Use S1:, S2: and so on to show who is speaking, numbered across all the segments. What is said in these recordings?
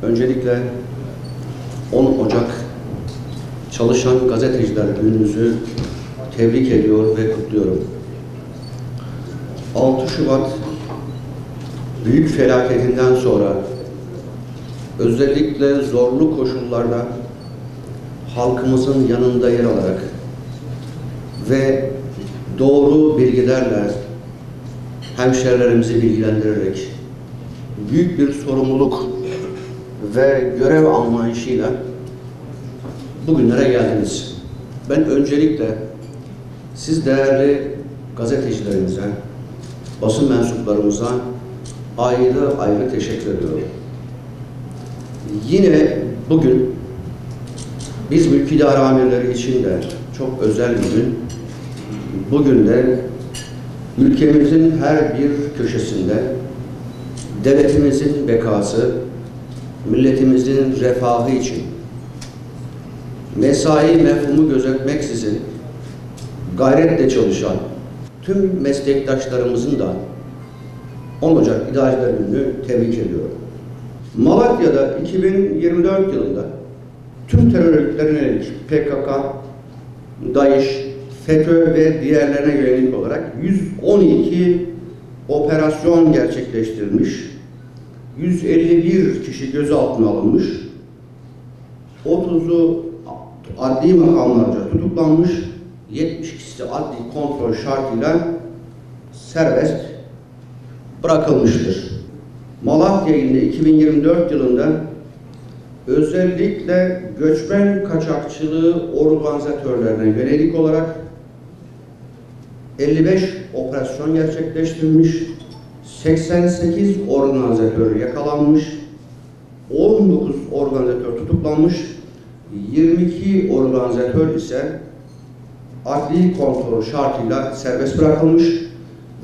S1: Öncelikle 10 Ocak Çalışan Gazeteciler Gününüzü tebrik ediyor ve kutluyorum. 6 Şubat büyük felaketinden sonra özellikle zorlu koşullarda halkımızın yanında yer alarak ve doğru bilgilerle hemşehrilerimizi bilgilendirerek büyük bir sorumluluk ve görev anlayışıyla bugünlere geldiniz. Ben öncelikle siz değerli gazetecilerimize, basın mensuplarımıza ayrı ayrı teşekkür ediyorum. Yine bugün biz mülkidar amirleri için de çok özel bir gün. Bugün de ülkemizin her bir köşesinde devletimizin bekası, milletimizin refahı için mesai mefhumu gözetmeksizin gayretle çalışan tüm meslektaşlarımızın da 10 Ocak İdareciler Günü'nü tebrik ediyorum. Malatya'da 2024 yılında tüm terör örgütlerine yönelik PKK, DAEŞ, FETÖ ve diğerlerine yönelik olarak 112 operasyon gerçekleştirilmiş, 151 kişi gözaltına alınmış, 30'u adli makamlarca tutuklanmış, 70 kişi adli kontrol şartıyla serbest bırakılmıştır. Malatya ilinde 2024 yılında özellikle göçmen kaçakçılığı organizatörlerine yönelik olarak 55 operasyon gerçekleştirilmiş, 88 organizatör yakalanmış, 19 organizatör tutuklanmış, 22 organizatör ise adli kontrol şartıyla serbest bırakılmış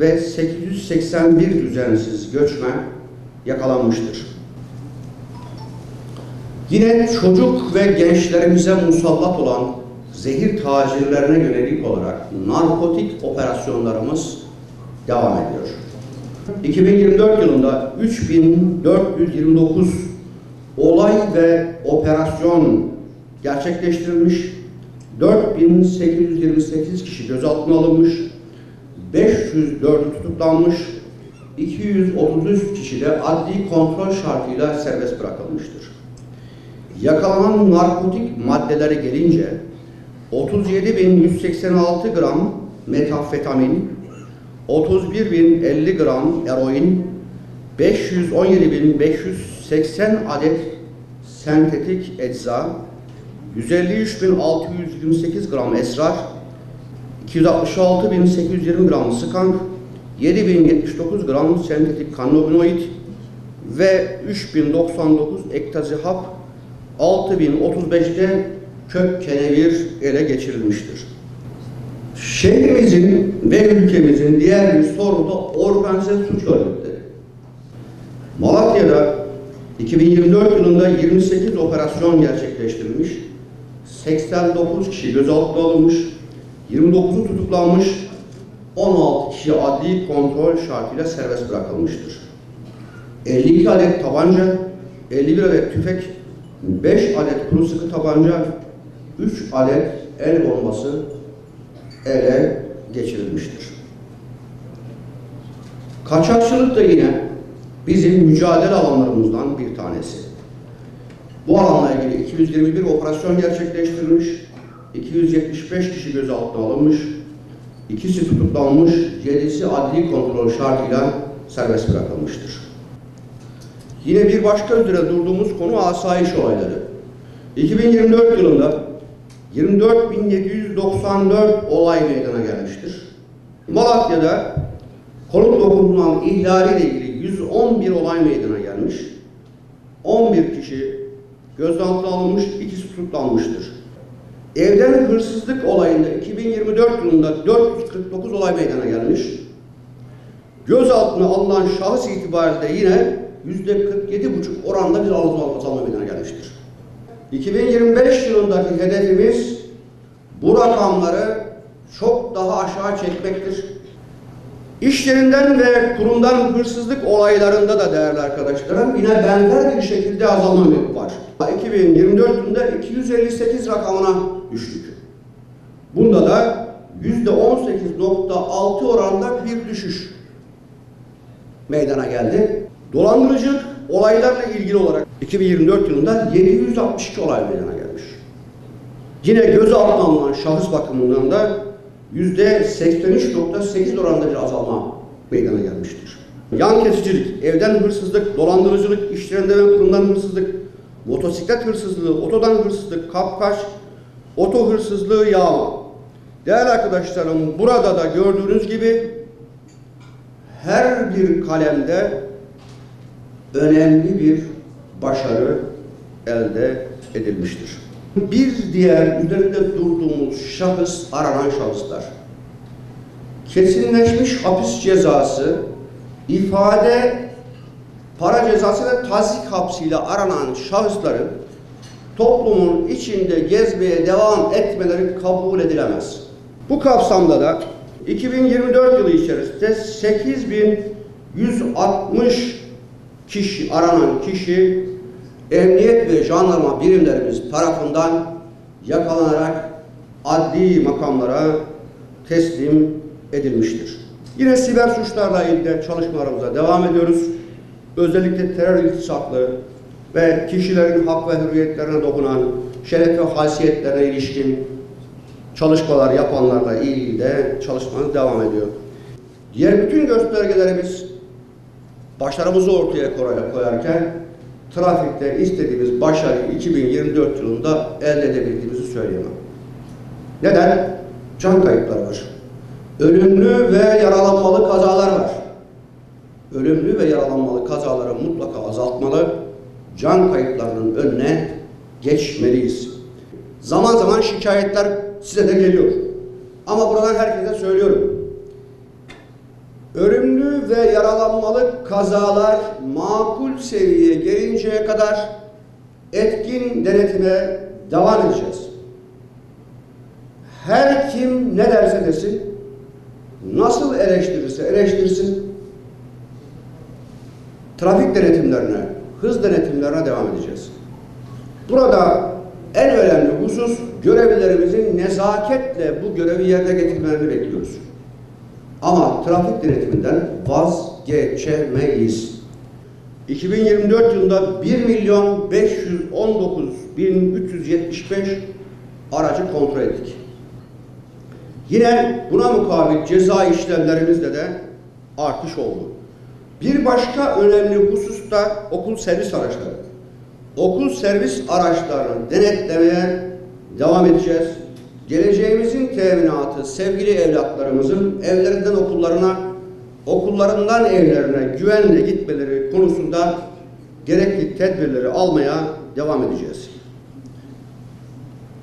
S1: ve 881 düzensiz göçmen yakalanmıştır. Yine çocuk ve gençlerimize musallat olan zehir tacirlerine yönelik olarak narkotik operasyonlarımız devam ediyor. 2024 yılında 3429 olay ve operasyon gerçekleştirilmiş, 4828 kişi gözaltına alınmış, 504 tutuklanmış, 233 kişi de adli kontrol şartıyla serbest bırakılmıştır. Yakalanan narkotik maddelere gelince 37.186 gram metamfetamin, 31.050 gram eroin, 517.580 adet sentetik ecza, 153.628 gram esrar, 266.820 gram skank, 7.079 gram sentetik kannabinoid ve 3.099 ektazi hap, 6.035'te kök kenevir ele geçirilmiştir. Şehrimizin ve ülkemizin diğer bir sorunu da organize suç örgütleri. Malatya'da 2024 yılında 28 operasyon gerçekleştirilmiş, 89 kişi gözaltına alınmış, 29'u tutuklanmış, 16 kişi adli kontrol şartıyla serbest bırakılmıştır. 52 adet tabanca, 51 adet tüfek, 5 adet kuru sıkı tabanca, 3 adet el bombası ele geçirilmiştir. Kaçakçılık da yine bizim mücadele alanlarımızdan bir tanesi. Bu alanla ilgili 221 operasyon gerçekleştirilmiş, 275 kişi gözaltına alınmış, 2'si tutuklanmış, 7'si adli kontrol şartıyla serbest bırakılmıştır. Yine bir başka üzere durduğumuz konu asayiş olayları. 2024 yılında 24.794 olay meydana gelmiştir. Malatya'da konut dokunduğundan ihlaliyle ilgili 111 olay meydana gelmiş. 11 kişi gözaltına alınmış, 2'si tutuklanmıştır. Evden hırsızlık olayında 2024 yılında 449 olay meydana gelmiş. Gözaltına alınan şahıs itibariyle yine %47,5 oranla bir azalma meydana gelmiştir. 2025 yılındaki hedefimiz bu rakamları çok daha aşağı çekmektir. İş yerinden ve kurumdan hırsızlık olaylarında da değerli arkadaşlarım yine benzer bir şekilde azalma var. 2024 yılında 258 rakamına düştük. Bunda da %18.6 oranında bir düşüş meydana geldi. Dolandırıcılık olaylarla ilgili olarak 2024 yılında 762 olay meydana gelmiş. Yine gözaltına alınan şahıs bakımından da %83.8 oranında bir azalma meydana gelmiştir. Yan kesicilik, evden hırsızlık, dolandırıcılık, iş yerinde ve kurumdan hırsızlık, motosiklet hırsızlığı, otodan hırsızlık, kapkaç, oto hırsızlığı, yağma. Değerli arkadaşlarım, burada da gördüğünüz gibi her bir kalemde önemli bir başarı elde edilmiştir. Bir diğer üzerinde durduğumuz şahıs, aranan şahıslar. Kesinleşmiş hapis cezası, ifade, para cezası ve tazik hapsiyle aranan şahısların toplumun içinde gezmeye devam etmeleri kabul edilemez. Bu kapsamda da 2024 yılı içerisinde 8160 kişi, aranan kişi emniyet ve jandarma birimlerimiz tarafından yakalanarak adli makamlara teslim edilmiştir. Yine siber suçlarla ilgili çalışmalarımıza devam ediyoruz. Özellikle terör iltisaklı ve kişilerin hak ve hürriyetlerine dokunan, şeref ve haysiyetlerine ilişkin çalışmalar yapanlarla ilgili de çalışmamız devam ediyor. Diğer bütün göstergelerimiz başarımızı ortaya koyarken trafikte istediğimiz başarıyı 2024 yılında elde edebildiğimizi söyleyemem. Neden? Can kayıpları var. Ölümlü ve yaralanmalı kazalar var. Ölümlü ve yaralanmalı kazaları mutlaka azaltmalı, can kayıplarının önüne geçmeliyiz. Zaman zaman şikayetler size de geliyor. Ama buradan herkese söylüyorum. Ölümlü ve yaralanmalı kazalar makul seviyeye gelinceye kadar etkin denetime devam edeceğiz. Her kim ne derse desin, nasıl eleştirirse eleştirsin, trafik denetimlerine, hız denetimlerine devam edeceğiz. Burada en önemli husus görevlilerimizin nezaketle bu görevi yerine getirmelerini bekliyoruz. Ama trafik denetiminden vazgeçemeyiz. 2024 yılında 1.519.375 aracı kontrol ettik. Yine buna mukabil ceza işlemlerimizde de artış oldu. Bir başka önemli husus da okul servis araçları. Okul servis araçlarını denetlemeye devam edeceğiz. Geleceğimizin teminatı sevgili evlatlarımızın evlerinden okullarına, okullarından evlerine güvenle gitmeleri konusunda gerekli tedbirleri almaya devam edeceğiz.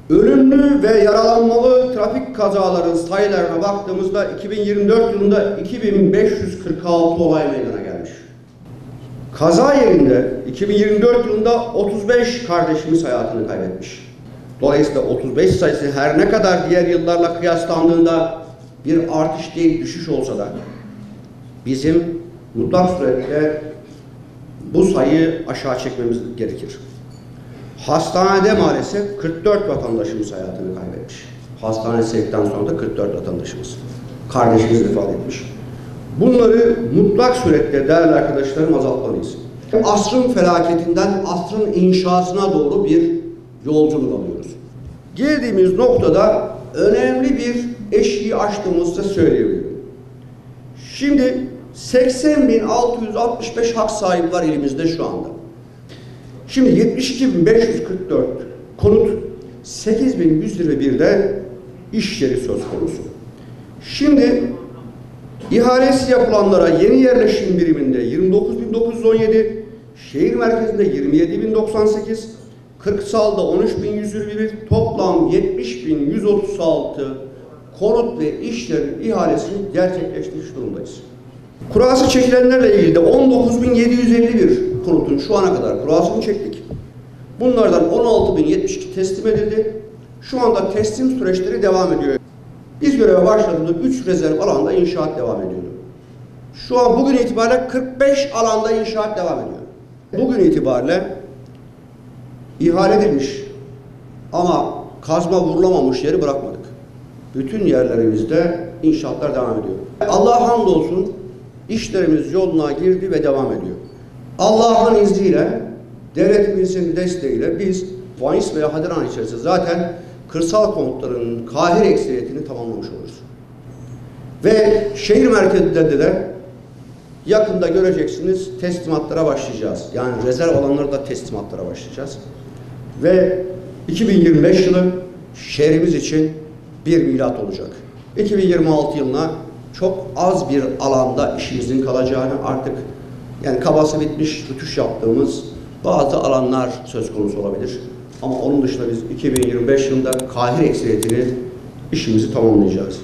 S1: Ölümlü ve yaralanmalı trafik kazaların sayılarına baktığımızda 2024 yılında 2546 olay meydana gelmiş. Kaza yerinde 2024 yılında 35 kardeşimiz hayatını kaybetmiş. Dolayısıyla 35 sayısı her ne kadar diğer yıllarla kıyaslandığında bir artış değil, düşüş olsa da bizim mutlak surette bu sayıyı aşağı çekmemiz gerekir. Hastanede maalesef 44 vatandaşımız hayatını kaybetmiş. Hastane sevkten sonra da 44 vatandaşımız, kardeşimiz vefat etmiş. Bunları mutlak surette değerli arkadaşlarım azaltmalıyız. Asrın felaketinden asrın inşasına doğru bir yolculuk alıyoruz. Geldiğimiz noktada önemli bir eşiği aştığımızda söyleyebilirim. Şimdi 80.665 hak sahibi var elimizde şu anda. Şimdi 72.544 konut, 8.121'de iş yeri söz konusu. Şimdi ihalesi yapılanlara yeni yerleşim biriminde 29.917, şehir merkezinde 27.098, Kırksal'da 13.121, toplam 70.136 konut ve iş yeri ihalesini gerçekleştirmiş durumdayız. Kurası çekilenlerle ilgili de 19.751 konutun şu ana kadar kurasını çektik. Bunlardan 16.072 teslim edildi. Şu anda teslim süreçleri devam ediyor. Biz göreve başladığımızda 3 rezerv alanda inşaat devam ediyordu. Şu an bugün itibariyle 45 alanda inşaat devam ediyor. Bugün itibariyle ihale edilmiş ama kazma vurulamamış yeri bırakmadık. Bütün yerlerimizde inşaatlar devam ediyor. Allah'a hamdolsun işlerimiz yoluna girdi ve devam ediyor. Allah'ın izniyle, devletimizin desteğiyle biz Vanis ve Haderan içerisinde zaten kırsal konutların Kahire ekseriyetini tamamlamış oluruz. Ve şehir merkezlerinde de yakında göreceksiniz teslimatlara başlayacağız. Yani rezerv alanları da teslimatlara başlayacağız. Ve 2025 yılı şehrimiz için bir milat olacak. 2026 yılına çok az bir alanda işimizin kalacağını artık yani kabası bitmiş, rütüş yaptığımız bazı alanlar söz konusu olabilir. Ama onun dışında biz 2025 yılında Kahire ekseriyetini işimizi tamamlayacağız.